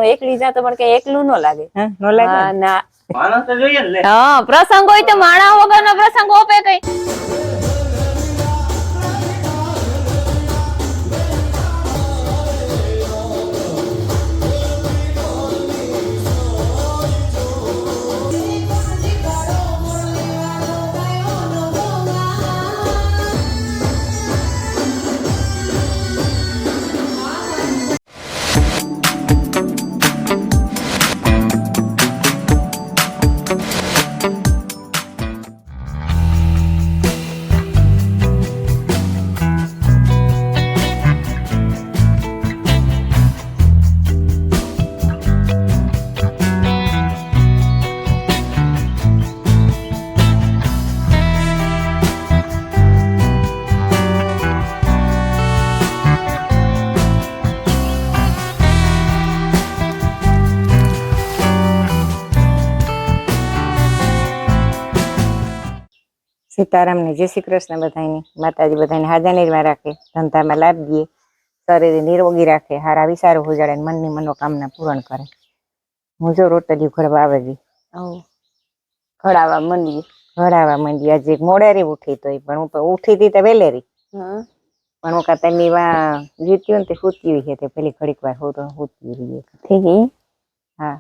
એકલી જા તો પણ કઈ એકલું ન લાગે. નો લાગે હા ના માણસ તો જોઈએ ને. હા પ્રસંગ હોય તો માણા વગરનો પ્રસંગ ઓપે કઈ. सीताराम ने जय श्री कृष्ण बधाई माताजी बधाई हाजर निर्मा राखे धंधा में लाभ दिए शरीर निरोगी राखे हारा विचारो उजाड़े मन की मनोकामना पूर्ण करे। हूँ जो रोटली घड़वा आवेगी ઘડાવા મંડી घड़ावा मंडी आज मोड़ेरी उठी तो पण उठी थी तो वेलेरी पण वो कहता मी वहाँ जीती हूँ हुती हुई है पहली घड़ीक वार हो तो हुती रही ठीक है। हाँ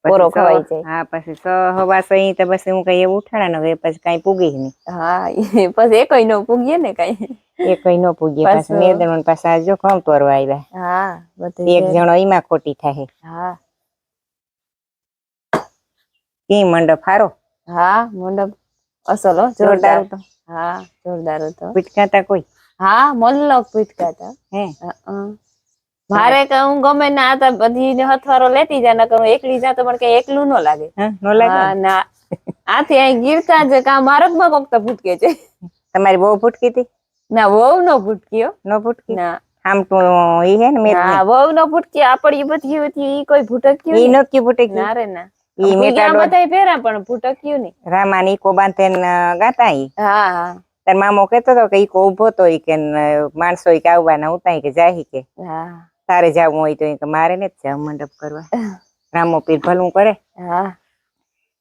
પોરો ખવાઈ જાય. हाँ પછી 6 હવા 6 તો બસ હું કઈ ઉઠાણા ને પછી કઈ પૂગી નહીં. હા પછી એકઈ નો પૂગીએ ને કઈ એકઈ નો પૂગીએ પછી મેદણ પાછા જો ઘઉં તોરવા આવ્યા. હા બધું એક જણો ઈમાં ખોટી થાય. હા ઈ મંડપ હારો. હા મંડપ અસલ જોરદાર હતો. હા જોરદાર હતો. પૂછકાતા કોઈ હા મલ્લક પૂછકાતા હે મારે કે હું ગમે ના હતા બધી ને હથવારો લેતી જા નકર એકલી જા તો પણ કઈ એકલું ન લાગે. નો લાગે હા ના આથી અહીં ગીરતા જ કા માર્ગમાં કોક તો ભૂટકે છે. તમારી બહુ ભૂટકી હતી ના વહુ નો ભૂટક્યો નો ભૂટકી ના આમ તો ઈ હે ને મેં ના વહુ નો ભૂટકી આપડી બધી હતી ઈ કોઈ ભૂટક્યું ઈ નો કી ભૂટકી ના રે ના ઈ મેટાડો બધાય ફેરા પણ ભૂટક્યું નહીં. રામાની કો બાંધે ગાતા ઈ હા હા તાર મામો કહેતો તો કે ઈ કો ઉભો તો ઈ કે માણસો ઈ કે આવવાના ઉતાઈ કે જાહી કે હા તારે જાવું હોય તો ઈ કે મારે ને જાવ મંડપ કરવા રામો પીર ભલું કરે. હા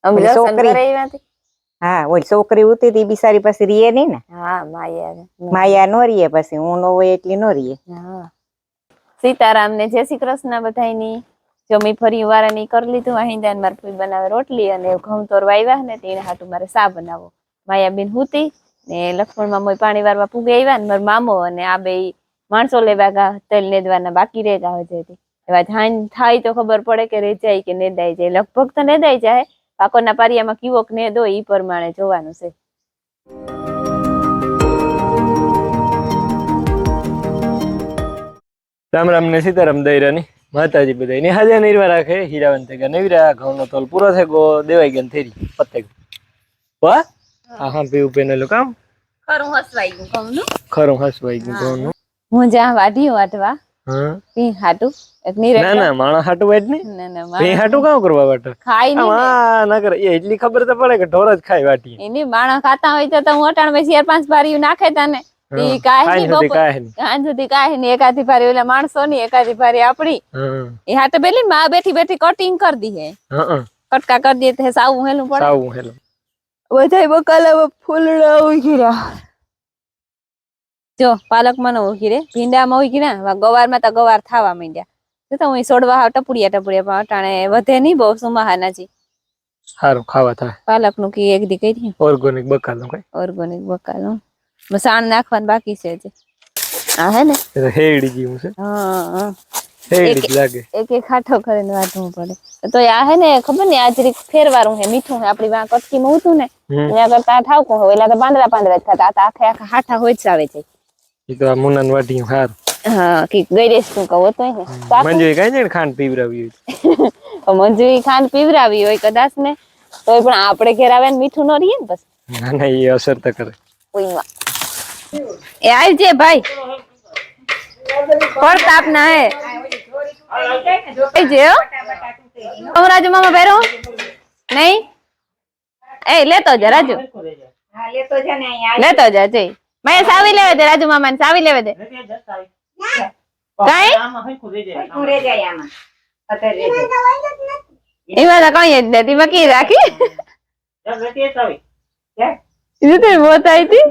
અમે દર્શન કરે એવાથી. હા ઓલી છોકરી ઉતી તી બિચારી પછી રીએ નહીં ને. હા માયા માયા નો રીએ પછી હું નો હોય એટલી નો રીએ. હા સીતારામ ને જય શ્રી કૃષ્ણ બધાયની જમી ફરી વારાની કરી લીધું વાહિંદાન માર ફૂઈ બનાવે રોટલી અને ઘઉં તોરવા આવ્યા ને તેને હાટું મારે સા બનાવો. માયાબેન હુતી ને લક્ષ્મણ મામો પાણી વારવા પૂગે આવ્યા ને મારો મામો અને આ બે માણસો લેવા ગા તેલ નેદવાના બાકી રહે ગા હજે એવા ધાન થાય તો ખબર પડે કે રેજાય કે નેદાય જાય. લગભગ તો નેદાય જાય પાકોના પારિયામાં કીવોક નેદો ઈ પ્રમાણે જોવાનું છે. રામ રામ ને સીતારામ દૈરાની માતાજી બધાય ને હાજર નિર્વા રાખે હીરાવંત કે નવીરા ઘઉંનો તોલ પૂરો થઈ ગયો દેવાઈ ગયો થઈ પત્તે વાહ હા પીવું પેનેલું કામ ખરું હસવાઈ ગયું ઘઉંનું ખરું હસવાઈ ગયું ઘઉંનું હું જ્યાં વાઢી વાટવા હા પી હાટું એક નીરે ના ના માણા હાટું વાટ નહીં ના ના પી હાટું કામ કરવા વાટે ખાઈ નહીં હા ના કરે એ એટલી ખબર તો પડે કે ઢોર જ ખાઈ વાટી એની માણા ખાતા હોય તો હું અટાણ પછી 4-5 ભારી નાખે તાને ઈ કાહે ની બપોર કાં સુધી કાહે ની એકાધી ભારી ઓલા માણસો ની એકાધી ભારી આપડી એ હાટે બેલી માં બેઠી બેઠી કટિંગ કરી દી હે કટકા કરી દે તે સાવું હેલું પડે સાવું હેલું બધાય બકાલા ફૂલડા ઉગીરા જો પાલક માં નો ઉગીરે ભીંડા માં ઉગીરા ગવાર માં તો ગવાર થાવા માંડ્યા તો હું સોડવા ટપુડિયા પણ અટાણે વધે નહીં બહુ સુમાહાના જી સારું ખાવા થાય પાલક નું કી એક દી કરી ઓર્ગેનિક બકાલું કઈ ઓર્ગેનિક બકાલું સાણ નાખવાનું બાકી છે હજી. આ હે ને હેડી જીવું છે. હા હેડી લાગે એક એક ખાઠો કરીને વાટવું પડે તો આ હે ને ખબર ને આ જરીક ફેરવારું હે મીઠું હે આપડી વાં કટકી માં ઉતું ને ત્યાં કરતા ઠાવકો હોય એટલે તો પાંદડા જ ખાતા આ આખે આખા હાઠા હોય જ આવે છે. ઈ તો આ મુનાન વાટી હાર હા કે ગઈરેસ તું કહો તો હે મંજુ કઈ છે ખાંડ પીવરાવી મંજુ ખાંડ પીવરાવી હોય કદાચ ને તોય પણ આપણે ઘેર આવે ને મીઠું ન રહીએ ને બસ ના ના એ અસર તો કરે એ આવજે ભાઈ પડતાપ ના હે એ જે રાજુ મામા પહેરો નહીં એ લેતો જા રાજુ લેતો જા જઈ મેં સાવી લેવે દે રાજુ મામા ને સાવી લેવે દે કઈ એમાં તો કઈ જ નથી મકી રાખી એ તો બોતાઈ હતી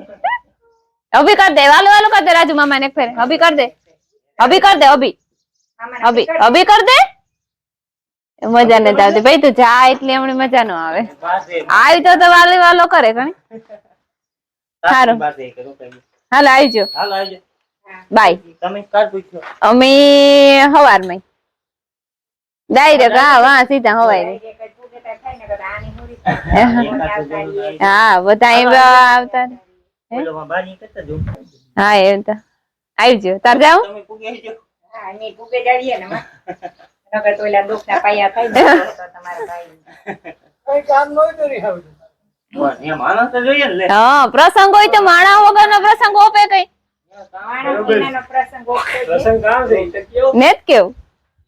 અભી કર દે વાલો વાલો કર દે રાજુ મામા ને ફેર અભી કર દે અભી કર દે અભી કર દે મજા નથી આવતી ભાઈ તું જા એટલે હમણાં મજા ન આવે આવી તો વાલો વાલો કરે કણી સારું હાલ આવજો બાય અમે હવારમાં ડાયરેક્ટ હા વાહ સીધા હવાય હા બધા આવતા હા એમ તો આવજો તાર જાવ હા પ્રસંગ હોય તો માણા વગર નો પ્રસંગ ઓપે કઈ ને કેવું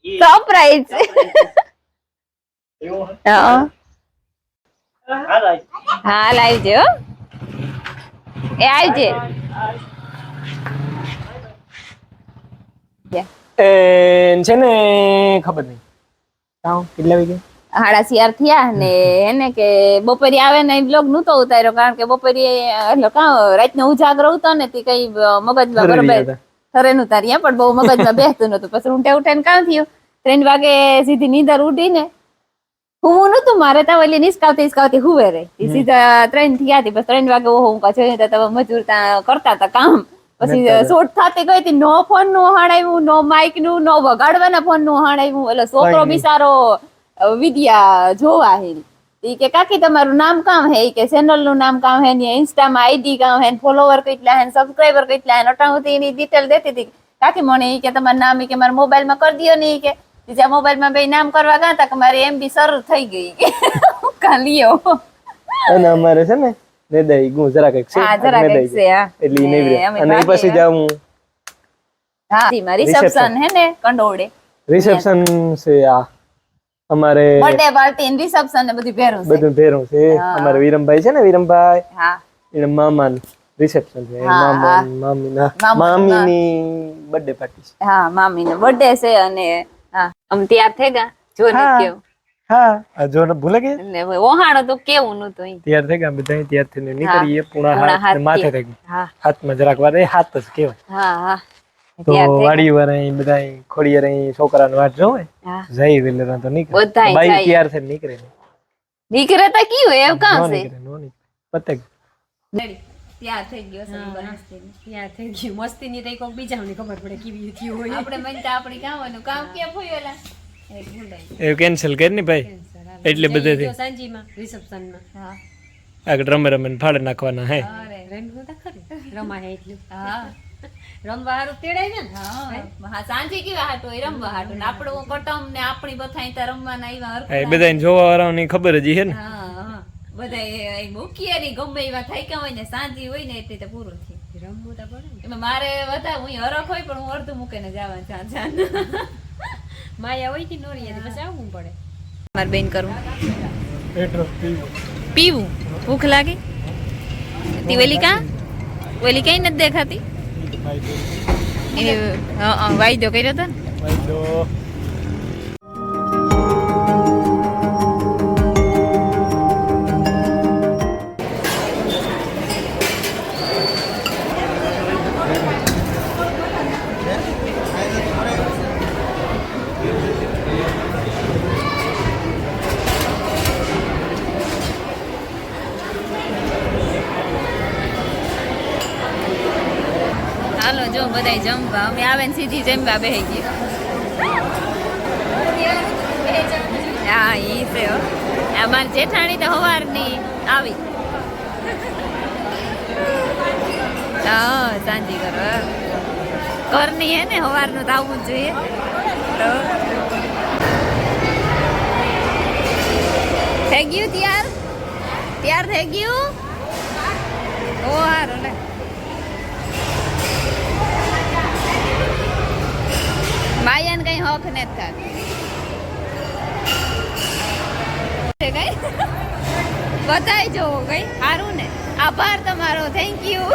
સરપ્રાઈઝ હા લાવજો એ આવજે છે ને ખબર નહીં કેટલા વાગે 4:30 થયા ને એને કે બપોરે આવે ને બ્લોગ નતો ઉતાર્યો કારણ કે બપોરે એટલે રાતનો ઉજાગરો હતો ને તે કઈ મગજમાં બરોબર થરે નું તારી પણ બહુ મગજમાં બેસતું નતું પછી ઉઠાઈને કામ થયું 3 વાગે સીધી નીંદર ઉડી ને હું નતું મારે તો ઓલી નિસકાવતી હુવે રહી સીધા 3 થયા હતી પછી 3 વાગે હું જોઈ તો મજૂર કરતા હતા કામ પછી શોર્ટ થતી ગઈ હતી નો ફોન નું હાણાવ્યું નો માઇક નું નો વગાડવાના ફોન નું હાણાવ્યું એટલે છોકરો બિચારો વિદ્યા જોવા હે ઈ કે કાકી તમારું નામ કામ હે કે ચેનલ નું નામ કામ હે ને ઇન્સ્ટા માં આઈડી કામ હે ફોલોવર કેટલા હે સબસ્ક્રાઇબર કેટલા હે અટાઉથી એની ડિટેલ દેતી હતી કાકી મને ઈ કે તમારું નામ ઈ કે મારા મોબાઈલ માં કરી દયો ને ઈ કે બીજા મોબાઈલ માં બે નામ કરવા ગયા તા કે મારી એમબી શરૂ થઈ ગઈ કે કાલિયો અને અમારે છે ને નેદાઈ ગુ જરા કઈક છે હા જરા કઈક છે હા એટલે ઈ નહીં અને પછી જાઉં હા જી મારી રિસેપ્શન હે ને કંડોળે રિસેપ્શન છે આ અમારે બર્થડે પાર્ટી ને રિસેપ્શન ને બધું ભેરું છે અમારે વિરમભાઈ છે ને વિરમભાઈ હા એના મામા રિસેપ્શન છે મામીની બર્થડે પાર્ટી છે હા મામીનો બર્થડે છે અને હા આમ તૈયાર થઈ ગયા જો ને કેવું હા જો ને ભૂલે ગઈ ને ઓહાણો તો કેવું નતું અહીં તૈયાર થઈ ગયા બધા તૈયાર થઈને નીકળીએ પૂણા હાથ માથે થઈ ગયા હાથમાં જરાક વાર હાથ જ કેવાય હા હા તો વાડી વાળા બધા ખોડિયાર અહીં છોકરાનો વાટ જોવે જઈ વેલેરા તો નીકળે બાઈક તૈયાર થઈને નીકળે તો કયું એમ કામ છે પતંગ તૈયાર થઈ ગયો તૈયાર થઈ ગયું મસ્તી ની કોક બીજાને ખબર પડે કેવી થયું હોય આપણે મનતા આપણી કામનું કામ કેમ થયું એ કેન્સલ કરી ને ભાઈ એટલે બધે સાંજીમાં રિસેપ્શનમાં હા આગળ રમે ફાડે નાખવાના હે રમવું તો ખરી રમા હે એટલું હા રમવા હારું તેડાય ને હા સાંજે કેવા હાટો એ રમવા હાટો ને આપણું કટમ ને આપણી બથાઈ તા રમવાના આવ્યા એ બધાને જોવા વાળાની ખબર જ છે ને હા બધા મૂકીએ ની ગમે એવા થાક્યા હોય ને સાંજી હોય ને એટલે તો પૂરું થયું રમવું તો પડે ને એમાં મારે વધારે હું હરખ હોય પણ હું અડધું મૂકીને જવાનું ચાંચાન માયા હોય થી નોરી પછી આવવું પડે મારે બેન કરું પીવું ભૂખ લાગી ઓલી કઈ નથી દેખાતી વાયદો કર્યો હતો ને હાલો જો બધાય જમવા અમે આવે ને સીધી જમવા બેહી ગયા હા ઈ છે અમારી જેઠાણી તો સવારની આવી હા સાંજી કરો ઘરની હે ને સવારનું તો આવવું જ જોઈએ થઈ ગયું તૈયાર થઈ ગયું ઓ હારું લે માયાને કઈ હક નથી થતું કઈ બધાય જોવો કઈ સારું ને આભાર તમારો થેન્ક યુ